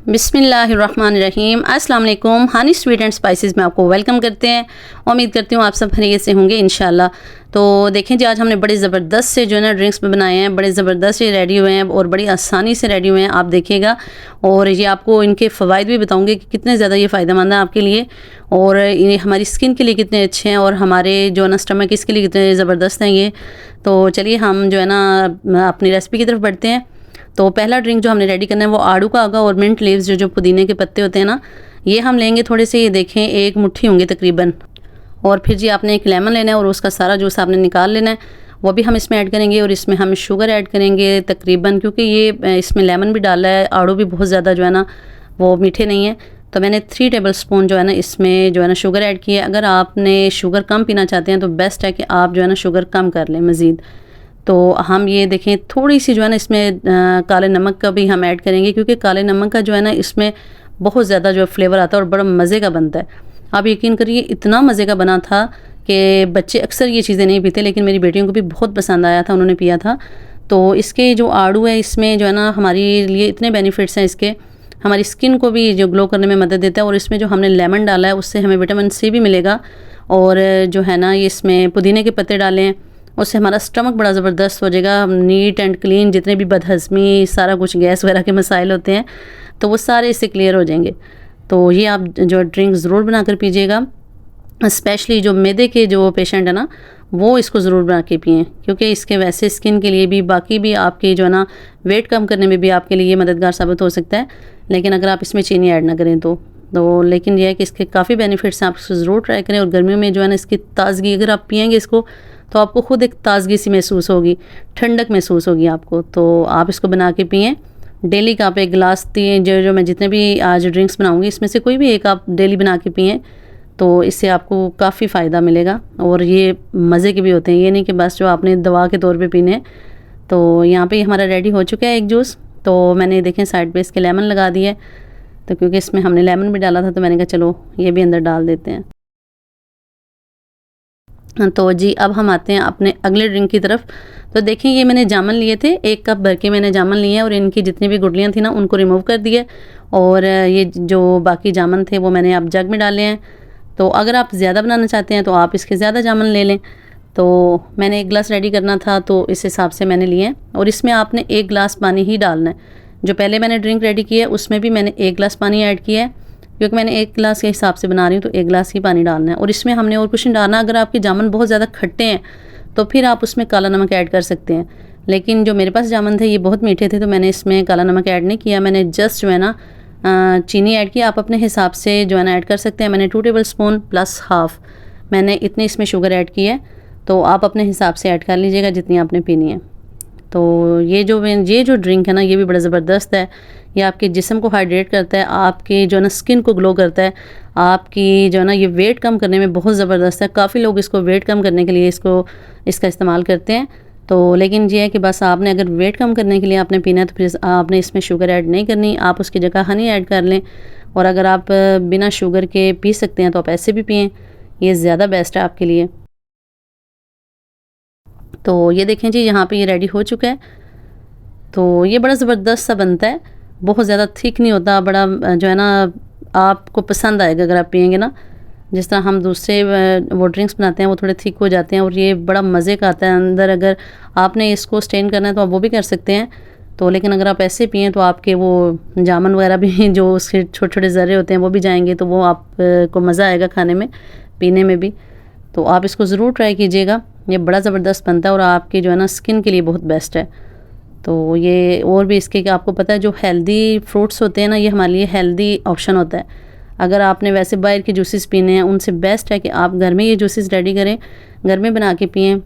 बिस्मिल्लाहिर्रहमानिर्रहीम। अस्सलाम वालेकुम। हनी स्वीट एंड स्पाइसेस में आपको वेलकम करते हैं। उम्मीद करती हूँ आप सब खैरियत से होंगे इंशाल्लाह। तो देखें जी, आज हमने बड़े ज़बरदस्त से जो है ना ड्रिंक्स बनाए हैं, बड़े ज़बरदस्त ये रेडी हुए हैं और बड़ी आसानी से रेडी हुए हैं, आप देखिएगा। और ये आपको इनके फ़वाइद भी बताऊँगी कि कितने ज़्यादा ये फ़ायदेमंद है आपके लिए, और ये हमारी स्किन के लिए कितने अच्छे हैं, और हमारे जो है ना स्टमक इसके लिए कितने ज़बरदस्त हैं ये। तो चलिए हम जो है ना अपनी रेसिपी की तरफ बढ़ते हैं। तो पहला ड्रिंक जो हमने रेडी करना है वो आड़ू का होगा, और मिंट लीव्स जो पुदीने के पत्ते होते हैं ना, ये हम लेंगे थोड़े से, ये देखें एक मुट्ठी होंगे तकरीबन। और फिर जी आपने एक लेमन लेना है और उसका सारा जूस आपने निकाल लेना है, वो भी हम इसमें ऐड करेंगे। और इसमें हम शुगर ऐड करेंगे तकरीबन, क्योंकि ये इसमें लेमन भी डाला है, आड़ू भी बहुत ज़्यादा जो है ना वो मीठे नहीं है, तो मैंने 3 टेबल स्पून जो है ना इसमें जो है ना शुगर ऐड की है। अगर आपने शुगर कम पीना चाहते हैं तो बेस्ट है कि आप जो है ना शुगर कम कर लें मज़ीद। तो हम ये देखें थोड़ी सी जो है ना इसमें काले नमक का भी हम ऐड करेंगे, क्योंकि काले नमक का जो है ना इसमें बहुत ज़्यादा जो फ्लेवर आता है और बड़ा मज़े का बनता है। आप यकीन करिए इतना मज़े का बना था कि बच्चे अक्सर ये चीज़ें नहीं पीते, लेकिन मेरी बेटियों को भी बहुत पसंद आया था, उन्होंने पिया था। तो इसके जो आड़ू है इसमें जो है ना हमारे लिए इतने बेनिफिट्स हैं इसके, हमारी स्किन को भी जो ग्लो करने में मदद देता है, और इसमें जो हमने लेमन डाला है उससे हमें विटामिन सी भी मिलेगा। और जो है ना ये इसमें पुदीने के पत्ते डाले हैं, उससे हमारा स्टमक बड़ा ज़बरदस्त हो जाएगा, नीट एंड क्लीन। जितने भी बदहज़मी सारा कुछ गैस वगैरह के मसाइल होते हैं तो वो सारे इससे क्लियर हो जाएंगे। तो ये आप जो ड्रिंक ज़रूर बना कर पीजिएगा, स्पेशली जो मैदे के जो पेशेंट है ना वो इसको ज़रूर बना के पिएँ, क्योंकि इसके वैसे स्किन के लिए भी, बाकी भी आपकी जो है ना वेट कम करने में भी आपके लिए मददगार साबित हो सकता है। लेकिन अगर आप इसमें चीनी ऐड ना करें तो लेकिन यह है कि इसके काफ़ी बेनिफिट्स हैं, आप इसको ज़रूर ट्राई करें। और गर्मियों में जो है ना इसकी ताज़गी, अगर आप पिएंगे इसको तो आपको ख़ुद एक ताज़गी सी महसूस होगी, ठंडक महसूस होगी आपको। तो आप इसको बना के पिएँ। डेली का आप एक गिलास पिएँ। जो मैं जितने भी आज ड्रिंक्स बनाऊँगी इसमें से कोई भी एक आप डेली बना के पिएँ, तो इससे आपको काफ़ी फ़ायदा मिलेगा। और ये मज़े के भी होते हैं, ये नहीं कि बस जो आपने दवा के तौर पे पीने। तो यहाँ पे हमारा रेडी हो चुका है एक जूस। तो मैंने देखें साइड पे इसके लेमन लगा दिया है, तो क्योंकि इसमें हमने लेमन भी डाला था तो मैंने कहा चलो ये भी अंदर डाल देते हैं। तो जी अब हम आते हैं अपने अगले ड्रिंक की तरफ। तो देखें ये मैंने जामुन लिए थे, 1 कप भर के मैंने जामुन लिए हैं, और इनकी जितनी भी गुठलियाँ थी ना उनको रिमूव कर दिए, और ये जो बाकी जामुन थे वो मैंने अब जग में डाले हैं। तो अगर आप ज़्यादा बनाना चाहते हैं तो आप इसके ज़्यादा जामुन ले लें। तो मैंने 1 गिलास रेडी करना था तो इस हिसाब से मैंने लिए हैं, और इसमें आपने 1 गिलास पानी ही डालना है। जो पहले मैंने ड्रिंक रेडी की है उसमें भी मैंने 1 गिलास पानी ऐड किया है, क्योंकि मैंने 1 गिलास के हिसाब से बना रही हूँ तो 1 गिलास ही पानी डालना है। और इसमें हमने और कुछ नहीं डालना। अगर आपके जामुन बहुत ज़्यादा खट्टे हैं तो फिर आप उसमें काला नमक ऐड कर सकते हैं, लेकिन जो मेरे पास जामुन थे ये बहुत मीठे थे तो मैंने इसमें काला नमक ऐड नहीं किया। मैंने जस्ट जो है ना चीनी ऐड किया। आप अपने हिसाब से जो है ना ऐड कर सकते हैं। मैंने 2 टेबल स्पून प्लस हाफ़ मैंने इतनी इसमें शुगर ऐड की है, तो आप अपने हिसाब से ऐड कर लीजिएगा जितनी आपने पीनी है। तो ये जो ड्रिंक है ना ये भी बड़ा ज़बरदस्त है। ये आपके जिस्म को हाइड्रेट करता है, आपकी जो है ना स्किन को ग्लो करता है, आपकी जो है ना ये वेट कम करने में बहुत ज़बरदस्त है। काफ़ी लोग इसको वेट कम करने के लिए इसका इस्तेमाल करते हैं। तो लेकिन ये है कि बस आपने अगर वेट कम करने के लिए आपने पीना है तो फिर आपने इसमें शुगर ऐड नहीं करनी, आप उसकी जगह हनी ऐड कर लें। और अगर आप बिना शुगर के पी सकते हैं तो आप ऐसे भी पिएँ, ये ज़्यादा बेस्ट है आपके लिए। तो ये देखें जी यहाँ पे ये रेडी हो चुका है। तो ये बड़ा ज़बरदस्त सा बनता है, बहुत ज़्यादा थिक नहीं होता, बड़ा जो है ना आपको पसंद आएगा अगर आप पिएंगे ना। जिस तरह हम दूसरे वो ड्रिंक्स बनाते हैं वो थोड़े थिक हो जाते हैं, और ये बड़ा मज़े का आता है अंदर। अगर आपने इसको स्टेन करना है तो आप वो भी कर सकते हैं। तो लेकिन अगर आप ऐसे पिएँ तो आपके वो जामुन वगैरह भी जो उसके छोटे-छोटे ज़र्रे होते हैं वो भी जाएँगे, तो वो आपको मज़ा आएगा खाने में, पीने में भी। तो आप इसको ज़रूर ट्राई कीजिएगा, ये बड़ा ज़बरदस्त बनता है और आपकी जो है ना स्किन के लिए बहुत बेस्ट है। तो ये और भी इसके आपको पता है जो हेल्दी फ्रूट्स होते हैं ना, ये हमारे लिए हेल्दी ऑप्शन होता है। अगर आपने वैसे बाहर के जूसेस पीने हैं उनसे बेस्ट है कि आप घर में ये जूसेस रेडी करें, घर में बना के पिएँ,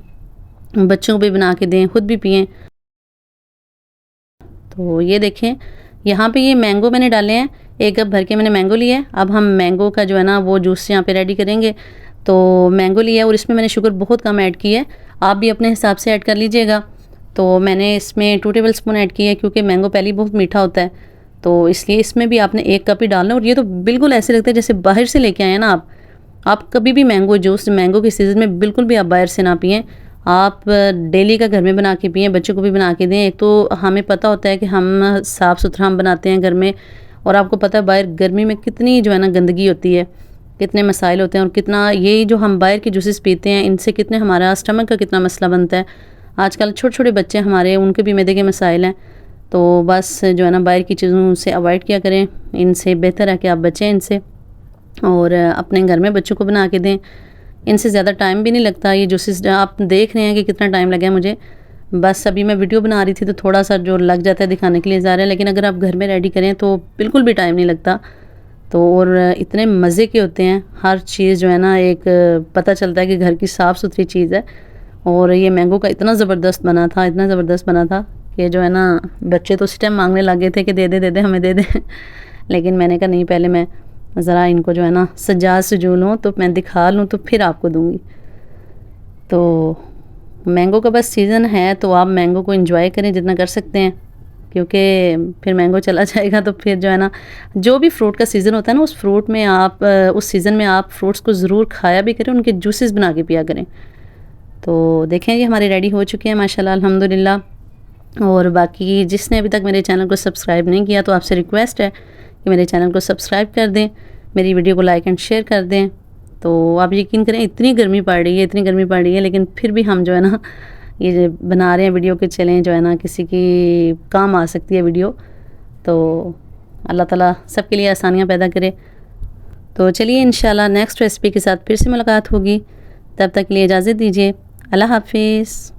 बच्चों को भी बना के दें, खुद भी पिएँ। तो ये देखें यहाँ पे ये मैंगो मैंने डाले हैं, 1 कप भर के मैंने मैंगो लिए हैं। अब हम मैंगो का जो है ना वो जूस यहाँ पे रेडी करेंगे। तो मैंगो लिया है और इसमें मैंने शुगर बहुत कम ऐड की है, आप भी अपने हिसाब से ऐड कर लीजिएगा। तो मैंने इसमें 2 टेबल स्पून ऐड की है, क्योंकि मैंगो पहले ही बहुत मीठा होता है, तो इसलिए इसमें भी आपने 1 कप ही डालना है। और ये तो बिल्कुल ऐसे लगता है जैसे बाहर से लेके आए हैं ना आप कभी भी मैंगो जूस मैंगो के सीज़न में बिल्कुल भी आप बाहर से ना पिएँ, आप डेली का घर में बना के पिएँ, बच्चों को भी बना के दें। एक तो हमें पता होता है कि हम साफ़ सुथरा हम बनाते हैं घर में, और आपको पता है बाहर गर्मी में कितनी जो है ना गंदगी होती है, कितने मसाइल होते हैं, और कितना ये जो हम बाहर की जूसेस पीते हैं इनसे कितने हमारा स्टमक का कितना मसला बनता है। आजकल छोटे छोटे बच्चे हमारे, उनके भी मैदे के मसाइल हैं। तो बस जो है ना बाहर की चीज़ों से अवॉइड किया करें, इनसे बेहतर है कि आप बचें इनसे, और अपने घर में बच्चों को बना के दें। इनसे ज़्यादा टाइम भी नहीं लगता। ये जूसेस आप देख रहे हैं कि कितना टाइम लगा है मुझे, बस अभी मैं वीडियो बना रही थी तो थोड़ा सा जो लग जाता है दिखाने के लिए ज़्यादा है, लेकिन अगर आप घर में रेडी करें तो बिल्कुल भी टाइम नहीं लगता। तो और इतने मज़े के होते हैं, हर चीज़ जो है ना एक पता चलता है कि घर की साफ़ सुथरी चीज़ है। और ये मैंगो का इतना ज़बरदस्त बना था, इतना ज़बरदस्त बना था कि जो है ना बच्चे तो उस टाइम मांगने लगे थे कि दे दे हमें दे दे लेकिन मैंने कहा नहीं, पहले मैं ज़रा इनको जो है ना सजा सजू लूँ, तो मैं दिखा लूँ तो फिर आपको दूँगी। तो मैंगो का बस सीज़न है, तो आप मैंगो को एंजॉय करें जितना कर सकते हैं, क्योंकि फिर मैंगो चला जाएगा तो फिर जो है ना जो भी फ्रूट का सीज़न होता है ना, उस फ्रूट में आप उस सीज़न में आप फ्रूट्स को ज़रूर खाया भी करें, उनके जूसेस बना के पिया करें। तो देखें ये हमारे रेडी हो चुके हैं माशाल्लाह अल्हम्दुलिल्लाह। और बाकी जिसने अभी तक मेरे चैनल को सब्सक्राइब नहीं किया तो आपसे रिक्वेस्ट है कि मेरे चैनल को सब्सक्राइब कर दें, मेरी वीडियो को लाइक एंड शेयर कर दें। तो आप यकीन करें इतनी गर्मी पड़ रही है, इतनी गर्मी पड़ रही है, लेकिन फिर भी हम जो है ना ये बना रहे हैं वीडियो के, चलें जो है ना किसी की काम आ सकती है वीडियो। तो अल्लाह ताला सबके लिए आसानियाँ पैदा करे। तो चलिए इंशाल्लाह नेक्स्ट रेसिपी के साथ फिर से मुलाकात होगी, तब तक के लिए इजाज़त दीजिए। अल्लाह हाफिज़।